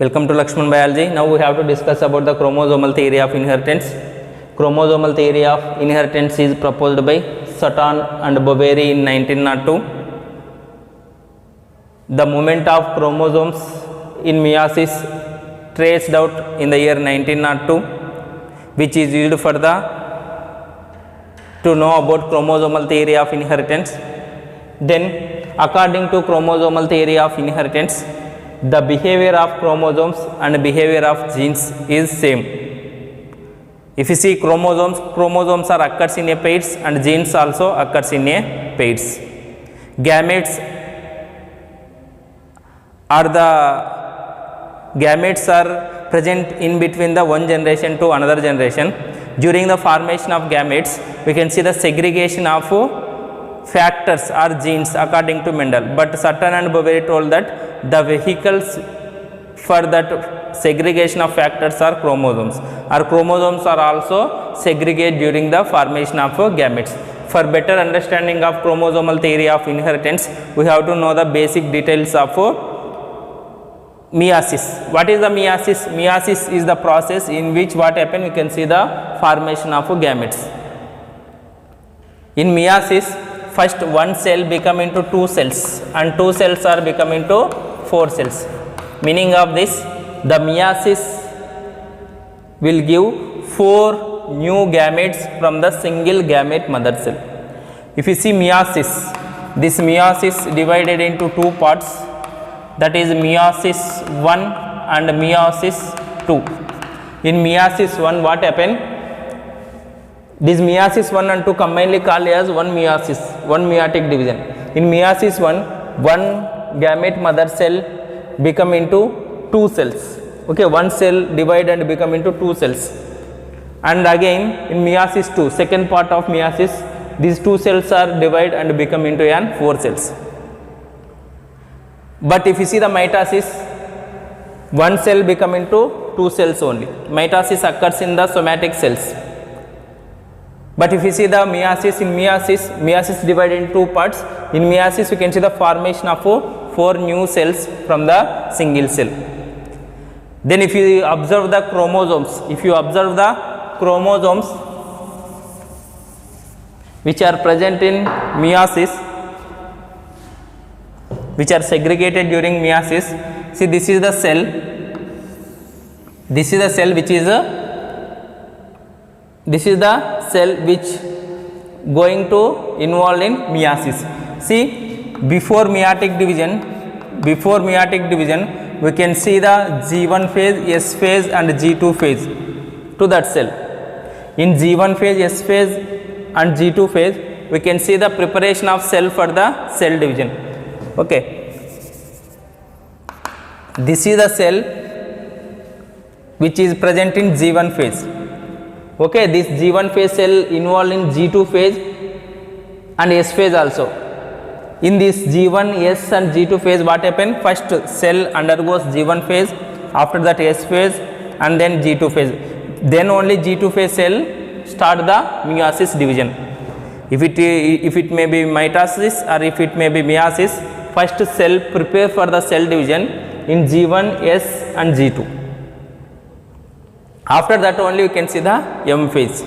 Welcome to Lakshman Biology. Now we have to discuss about the chromosomal theory of inheritance. Chromosomal theory of inheritance is proposed by Sutton and Boveri in 1902. The movement of chromosomes in meiosis traced out in the year 1902, which is used for the to know about chromosomal theory of inheritance. Then, according to chromosomal theory of inheritance, the behavior of chromosomes and behavior of genes is same. If you see chromosomes are occurs in a pairs and genes also occurs in a pairs. Gametes are present in between the one generation to another generation. During the formation of gametes, we can see the segregation of factors or genes according to Mendel, but Sutton and Boveri told that the vehicles for that segregation of factors are chromosomes. Our chromosomes are also segregated during the formation of gametes. For better understanding of chromosomal theory of inheritance, we have to know the basic details of meiosis. What is the meiosis? Meiosis is the process in which what happens, we can see the formation of gametes. In meiosis, first one cell become into two cells and two cells are become into four cells. Meaning of this, the meiosis will give four new gametes from the single gamete mother cell. If you see meiosis, this meiosis divided into two parts, that is meiosis 1 and meiosis 2. In meiosis 1 what happened? This meiosis 1 and 2 combinedly called as one meiosis, one meiotic division. In meiosis 1, one gamete mother cell become into two cells. Okay, one cell divide and become into two cells. And again in meiosis 2, second part of meiosis, these two cells are divide and become into four cells. But if you see the mitosis, one cell become into two cells only. Mitosis occurs in the somatic cells. But if you see the meiosis, in meiosis divided into two parts. In meiosis, you can see the formation of four new cells from the single cell. Then if you observe the chromosomes, which are present in meiosis, which are segregated during meiosis, see this is the cell which going to involve in meiosis. See, before meiotic division, we can see the G1 phase, S phase and G2 phase to that cell. In G1 phase, S phase and G2 phase, we can see the preparation of cell for the cell division. Okay, this is the cell which is present in G1 phase. Okay, this G1 phase cell involved in G2 phase and S phase also. In this G1, S and G2 phase, what happen? First cell undergoes G1 phase, after that S phase and then G2 phase. Then only G2 phase cell start the meiosis division. If it may be mitosis or if it may be meiosis, first cell prepare for the cell division in G1, S and G2. After that only we can see the M phase.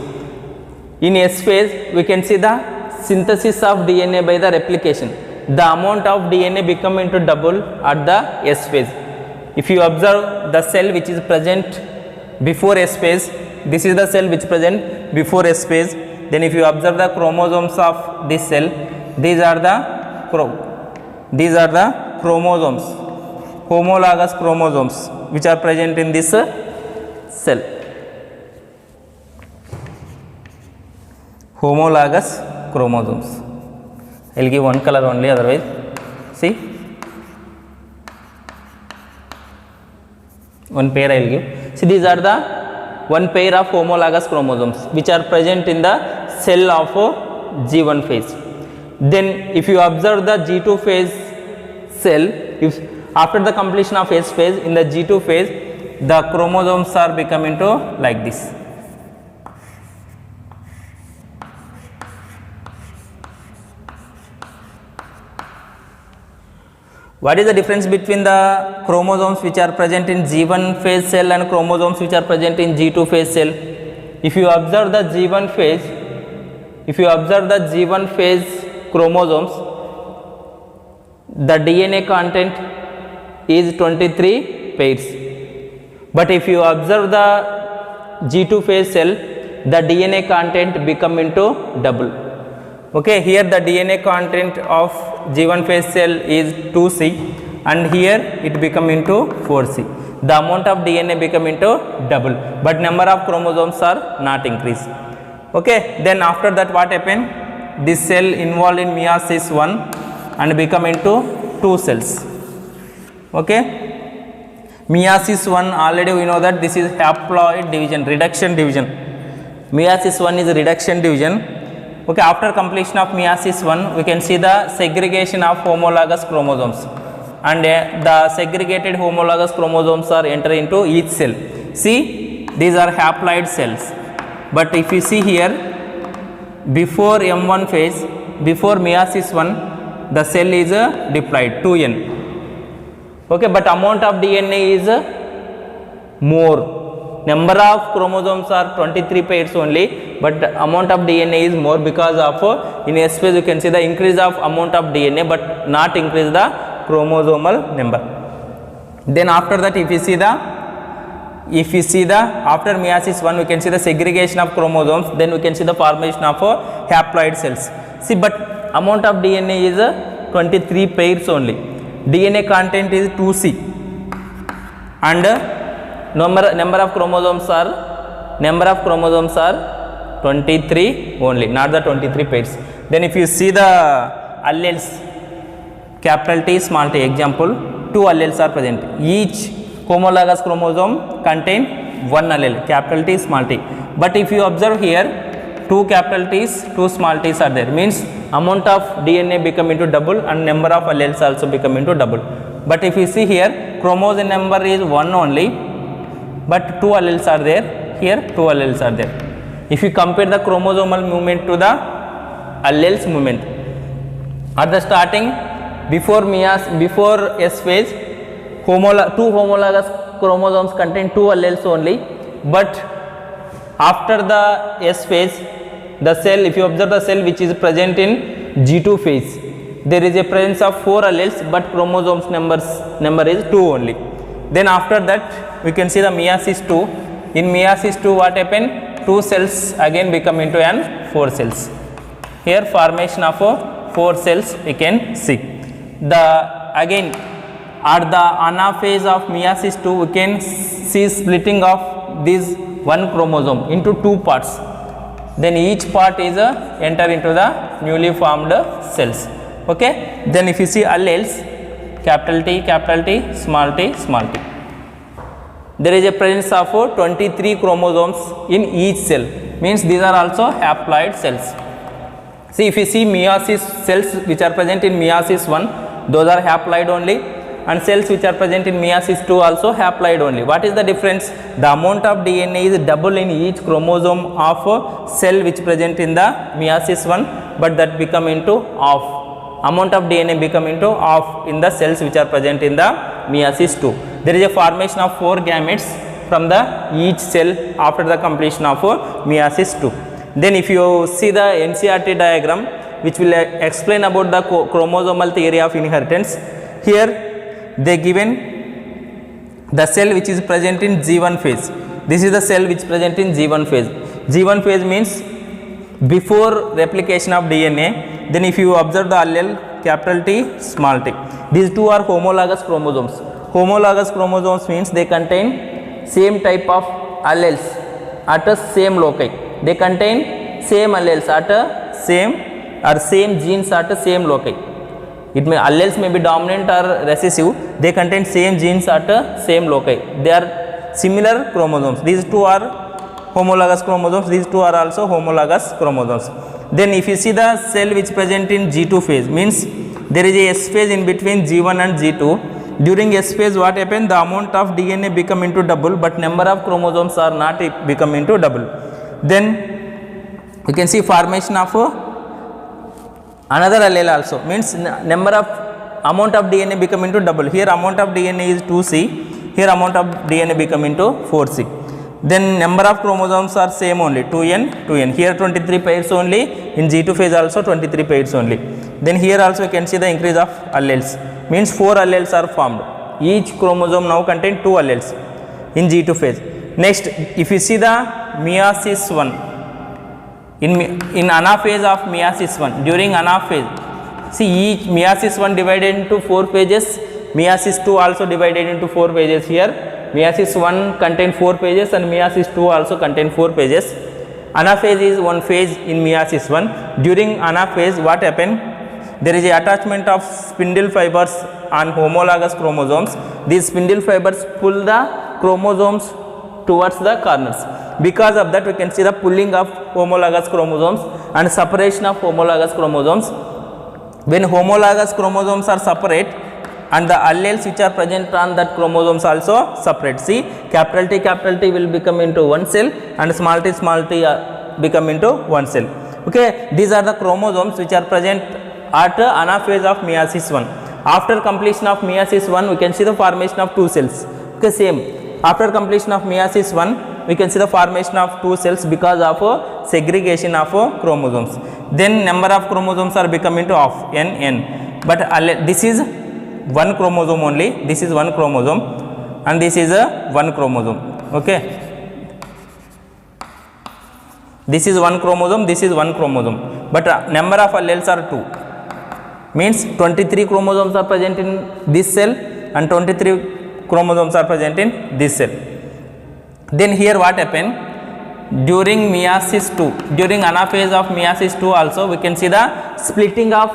In S phase, we can see the synthesis of DNA by the replication. The amount of DNA become into double at the S phase. If you observe the cell which is present before S phase, this is the cell which present before S phase. Then if you observe the chromosomes of this cell, these are the chromosomes, homologous chromosomes which are present in this cell. Homologous chromosomes. I will give one color only, otherwise see one pair I will give. See, these are the one pair of homologous chromosomes which are present in the cell of G1 phase. Then if you observe the G2 phase cell, if after the completion of S phase, in the G2 phase, the chromosomes are become into like this. What is the difference between the chromosomes which are present in G1 phase cell and chromosomes which are present in G2 phase cell? If you observe the G1 phase chromosomes, the DNA content is 23 pairs. But if you observe the G2 phase cell, the DNA content become into double. Okay, here the DNA content of G1 phase cell is 2C and here it become into 4C. The amount of DNA become into double, but number of chromosomes are not increased. Okay, then after that what happened? This cell involved in meiosis 1 and become into 2 cells. Okay, meiosis 1 already we know that this is haploid division, reduction division. Meiosis 1 is reduction division. Okay, after completion of meiosis 1 we can see the segregation of homologous chromosomes, and the segregated homologous chromosomes are enter into each cell. See, these are haploid cells, but if you see here, before M1 phase, before meiosis 1, the cell is diploid 2n. Okay, but amount of DNA is more. Number of chromosomes are 23 pairs only, but amount of DNA is more because of in S phase you can see the increase of amount of DNA, but not increase the chromosomal number. Then after that, if you see the after meiosis 1 we can see the segregation of chromosomes, then we can see the formation of haploid cells. See, but amount of DNA is 23 pairs only. DNA content is 2C and number of chromosomes are 23 only, not the 23 pairs. Then if you see the alleles, capital T, small t, example, 2 alleles are present. Each homologous chromosome contain 1 allele, capital T, small t. But if you observe here, 2 capital T's, 2 small t's are there, means amount of DNA become into double and number of alleles also become into double. But if you see here, chromosome number is 1 only, but 2 alleles are there, here 2 alleles are there. If you compare the chromosomal movement to the alleles movement, at the starting, before S phase, 2 homologous chromosomes contain 2 alleles only, but after the S phase, the cell, if you observe the cell which is present in G2 phase, there is a presence of 4 alleles, but chromosomes number is 2 only. Then after that we can see the meiosis 2. In meiosis 2 what happened? 2 cells again become into 4 cells. Here formation of 4 cells we can see. Again at the anaphase of meiosis 2 we can see splitting of this one chromosome into 2 parts. Then each part is enter into the newly formed cells. Okay. Then if you see alleles, capital T, small t, small t. There is a presence of 23 chromosomes in each cell, means these are also haploid cells. See, if you see meiosis cells which are present in meiosis 1, those are haploid only, and cells which are present in meiosis 2 also haploid only. What is the difference? The amount of DNA is double in each chromosome of cell which present in the meiosis 1, but that become into half. Amount of DNA become into half in the cells which are present in the meiosis 2. There is a formation of 4 gametes from the each cell after the completion of meiosis 2. Then if you see the NCERT diagram which will explain about the chromosomal theory of inheritance, here they given the cell which is present in G1 phase. This is the cell which is present in G1 phase. G1 phase means before replication of DNA. Then if you observe the allele, capital T, small t, these two are homologous chromosomes. Homologous chromosomes means they contain same type of alleles at a same loci. They contain same alleles at a same genes at a same loci. Alleles may be dominant or recessive. They contain same genes at a same loci. They are similar chromosomes. These two are homologous chromosomes. These two are also homologous chromosomes. Then if you see the cell which present in G2 phase, means there is a S phase in between G1 and G2. During S phase what happened? The amount of DNA become into double, but number of chromosomes are not become into double. Then you can see formation of another allele also, means number of amount of DNA become into double. Here amount of DNA is 2C, here amount of DNA become into 4C. Then number of chromosomes are same only, 2n, 2n. Here 23 pairs only, in G2 phase also 23 pairs only. Then here also you can see the increase of alleles, means 4 alleles are formed. Each chromosome now contain 2 alleles in G2 phase. Next, if you see the meiosis 1, in anaphase of meiosis 1, during anaphase, see each meiosis 1 divided into 4 phases, meiosis 2 also divided into 4 phases here. Meiosis 1 contain 4 pages and meiosis 2 also contain 4 pages. Anaphase is one phase in meiosis 1. During anaphase, what happened? There is a attachment of spindle fibers on homologous chromosomes. These spindle fibers pull the chromosomes towards the corners. Because of that, we can see the pulling of homologous chromosomes and separation of homologous chromosomes. When homologous chromosomes are separate, and the alleles which are present on that chromosomes also separate. See, capital T will become into one cell and small t become into one cell. Okay, these are the chromosomes which are present at anaphase of meiosis 1. After completion of meiosis 1, we can see the formation of 2 cells. Okay, same. After completion of meiosis 1, we can see the formation of 2 cells because of segregation of chromosomes. Then number of chromosomes are become into of n. But this is one chromosome only, this is one chromosome and this is a one chromosome. Okay, this is one chromosome, this is one chromosome, but number of alleles are 2, means 23 chromosomes are present in this cell and 23 chromosomes are present in this cell. Then here what happened? During meiosis 2, during anaphase of meiosis 2 also we can see the splitting of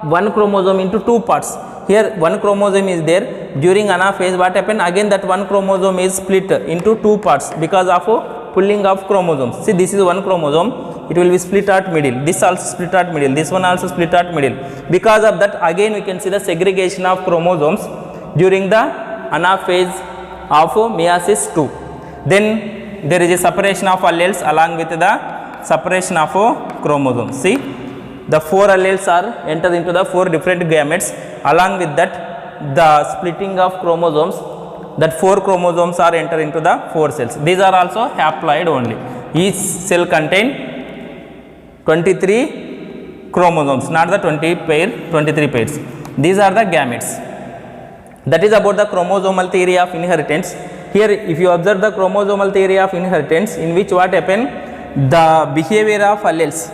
one chromosome into 2 parts. Here one chromosome is there, during anaphase what happened? Again that one chromosome is split into 2 parts because of pulling of chromosomes. See, this is one chromosome, it will be split at middle, this also split at middle, this one also split at middle. Because of that, again we can see the segregation of chromosomes during the anaphase of meiosis 2. Then there is a separation of alleles along with the separation of chromosomes. See, the 4 alleles are entered into the 4 different gametes. Along with that, the splitting of chromosomes, that 4 chromosomes are entered into the 4 cells. These are also haploid only. Each cell contain 23 chromosomes, not the 23 pairs. These are the gametes. That is about the chromosomal theory of inheritance. Here if you observe the chromosomal theory of inheritance, in which what happened? The behavior of alleles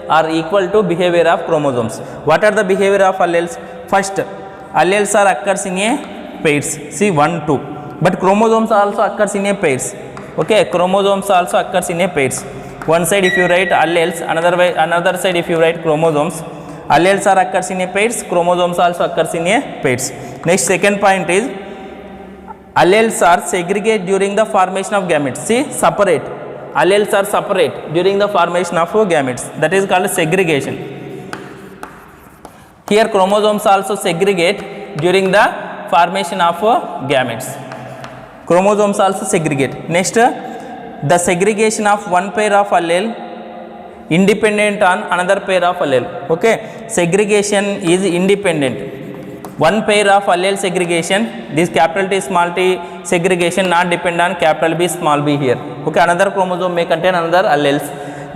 are equal to behavior of chromosomes. What are the behavior of alleles? First, alleles are occurs in a pairs. See, 1, 2. But chromosomes also occurs in a pairs. Okay, chromosomes also occurs in a pairs. One side if you write alleles, another side if you write chromosomes. Alleles are occurs in a pairs, chromosomes also occurs in a pairs. Next, second point is alleles are segregate during the formation of gametes. See, separate. Alleles are separate during the formation of gametes. That is called segregation. Here chromosomes also segregate during the formation of gametes. Chromosomes also segregate. Next, the segregation of one pair of allele independent on another pair of allele. Okay, segregation is independent. One pair of allele segregation, this capital T small t segregation not depend on capital B small b here. Okay, another chromosome may contain another alleles.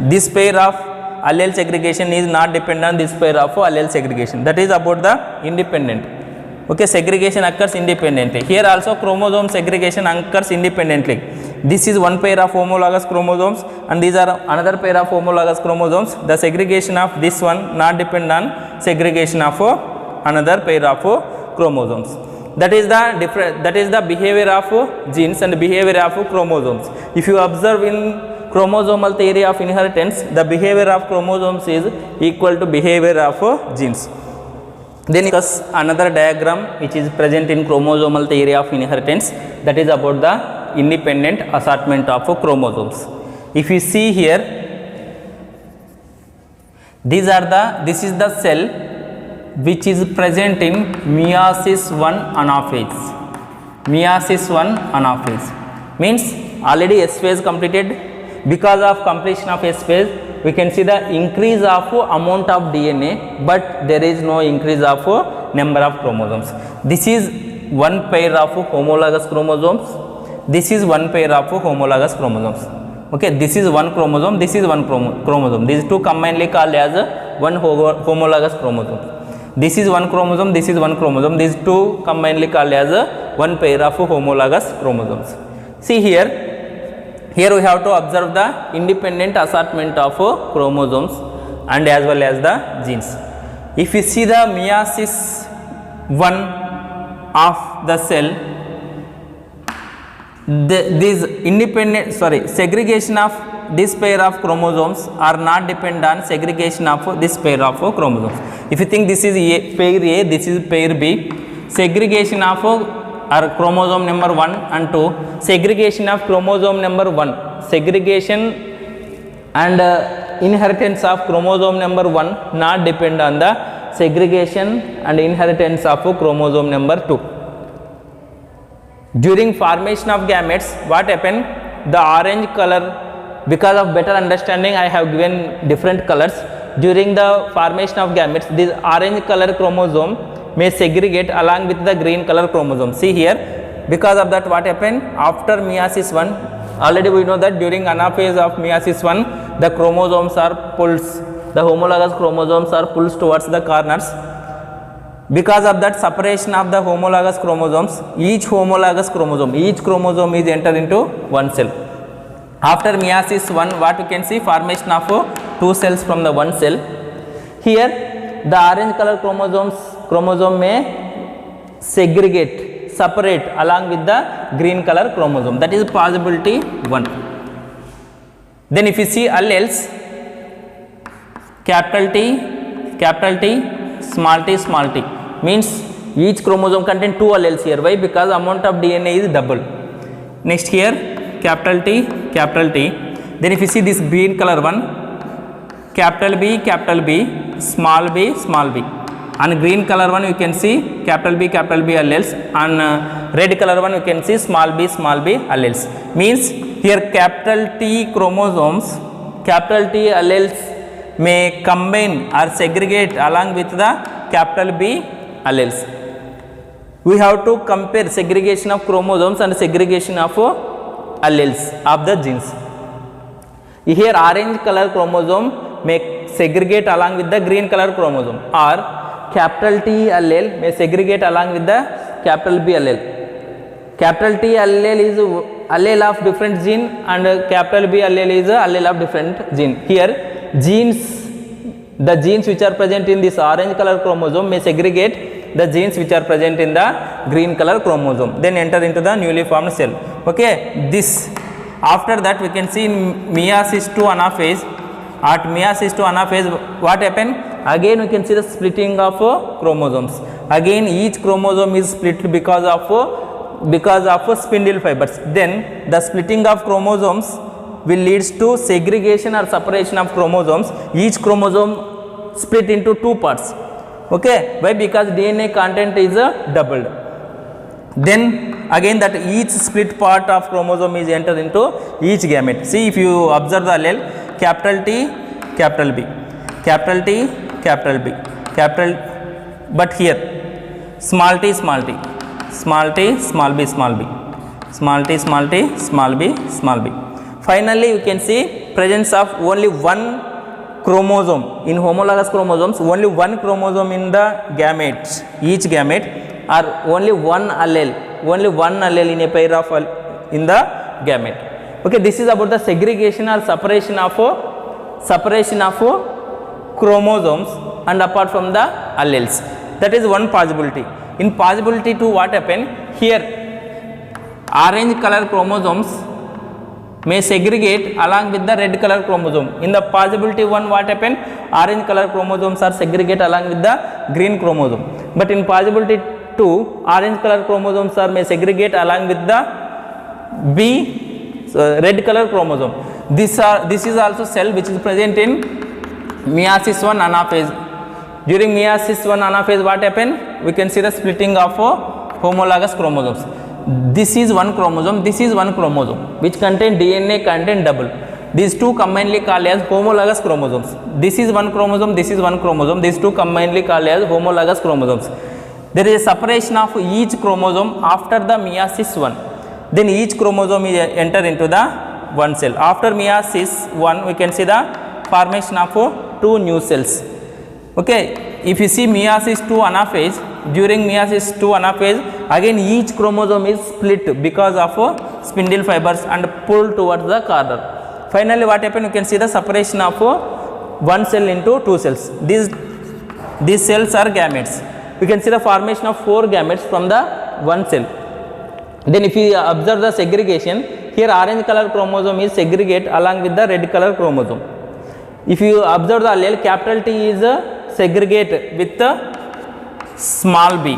This pair of allele segregation is not depend on this pair of allele segregation. That is about the independent. Okay, segregation occurs independently. Here also chromosome segregation occurs independently. This is one pair of homologous chromosomes and these are another pair of homologous chromosomes. The segregation of this one not depend on segregation of another pair of chromosomes. That is the behavior of genes and behavior of chromosomes. If you observe in chromosomal theory of inheritance, the behavior of chromosomes is equal to behavior of genes. Then discuss another diagram which is present in chromosomal theory of inheritance, that is about the independent assortment of chromosomes. If you see here, this is the cell which is present in meiosis 1 anaphase. Meiosis 1 anaphase means already S phase completed. Because of completion of S phase, we can see the increase of amount of DNA, but there is no increase of number of chromosomes. This is one pair of homologous chromosomes, this is one pair of homologous chromosomes. Okay, this is one chromosome, this is one chromosome, these two combinedly called as one homologous chromosome. This is one chromosome, this is one chromosome, these two combinedly called as one pair of homologous chromosomes. See here we have to observe the independent assortment of chromosomes and as well as the genes. If you see the meiosis 1 of the cell, segregation of this pair of chromosomes are not depend on segregation of this pair of chromosomes. If you think this is pair A, this is pair B, segregation of or chromosome number 1 and 2, segregation of chromosome number 1, segregation and inheritance of chromosome number 1 not depend on the segregation and inheritance of chromosome number 2. During formation of gametes, what happened? The orange color, because of better understanding I have given different colors. During the formation of gametes, this orange color chromosome may segregate along with the green color chromosome. See here, because of that what happened? After meiosis 1, already we know that during anaphase of meiosis 1, the chromosomes are pulled, the homologous chromosomes are pulled towards the corners. Because of that separation of the homologous chromosomes, each chromosome is entered into one cell. After meiosis 1, what you can see? Formation of two cells from the one cell. Here the orange color chromosome may segregate, separate along with the green color chromosome. That is possibility 1. Then if you see alleles, capital T, small t, means each chromosome contain 2 alleles here. Why? Because amount of DNA is double. Next here capital T. Then if you see this green color one, capital B, small b. And green color one you can see capital B alleles, and red color one you can see small b alleles. Means here capital T chromosomes, capital T alleles may combine or segregate along with the capital B alleles. We have to compare segregation of chromosomes and segregation of alleles of the genes. Here orange color chromosome may segregate along with the green color chromosome, or capital T allele may segregate along with the capital B allele. Capital T allele is allele of different gene and capital B allele is allele of different gene. Here the genes which are present in this orange color chromosome may segregate the genes which are present in the green color chromosome, then enter into the newly formed cell. Okay, this after that we can see in meiosis 2 anaphase. At meiosis 2 anaphase, what happened? Again we can see the splitting of chromosomes. Again each chromosome is split because of spindle fibers. Then the splitting of chromosomes will leads to segregation or separation of chromosomes. Each chromosome split into 2 parts. Okay, why? Because DNA content is doubled. Then again that each split part of chromosome is entered into each gamete. See, if you observe the allele, capital T, capital B, but here small t, small b, Finally, you can see presence of only one chromosome. In homologous chromosomes, only one chromosome in the gamete, each gamete, or only one allele in a pair of in the gamete. Okay, this is about the segregation or separation of chromosomes and apart from the alleles. That is one possibility. In possibility 2, what happened? Here orange color chromosomes may segregate along with the red color chromosome. In the possibility 1, what happened? Orange color chromosomes are segregate along with the green chromosome. But in possibility 2, orange color chromosomes are may segregate along with the red color chromosome. This is also cell which is present in meiosis 1 anaphase. During meiosis 1 anaphase, what happened? We can see the splitting of homologous chromosomes. This is one chromosome, this is one chromosome which contain DNA content double. These two commonly called as homologous chromosomes. This is one chromosome, this is one chromosome. These two commonly called as homologous chromosomes. There is a separation of each chromosome after the meiosis 1. Then each chromosome is enter into the one cell. After meiosis 1, we can see the formation of two new cells. Okay, if you see meiosis 2 anaphase, during meiosis 2 anaphase, again each chromosome is split because of spindle fibers and pulled towards the corner. Finally, what happened? You can see the separation of one cell into two cells. These cells are gametes. We can see the formation of 4 gametes from the one cell. Then if you observe the segregation, here orange color chromosome is segregate along with the red color chromosome. If you observe the allele, capital T is segregate with the small b,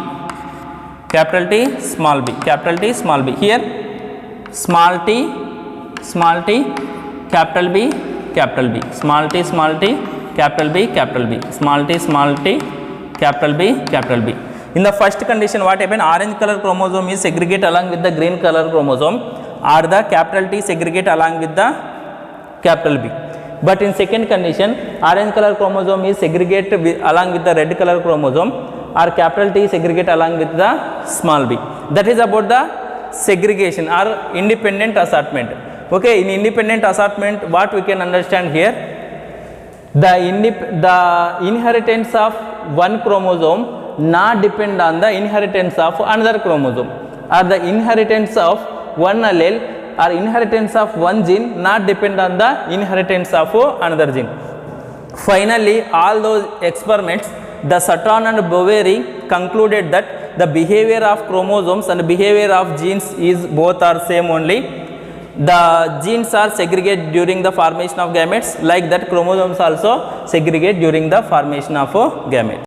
capital T, small b, capital T, small b. Here small t, capital B, capital B, small t, capital B, capital B, small t, capital B, capital B. In the first condition, what happened? Orange color chromosome is segregate along with the green color chromosome, or the capital T segregate along with the capital B. But in second condition, orange color chromosome is segregate along with the red color chromosome, or capital T segregate along with the small b. That is about the segregation or independent assortment. Okay, in independent assortment, what we can understand here, the inheritance of one chromosome not depend on the inheritance of another chromosome, or the inheritance of one allele or inheritance of one gene not depend on the inheritance of another gene. Finally, all those experiments, the Sutton and Boveri concluded that the behavior of chromosomes and behavior of genes is both are same only. The genes are segregate during the formation of gametes, like that chromosomes also segregate during the formation of gametes.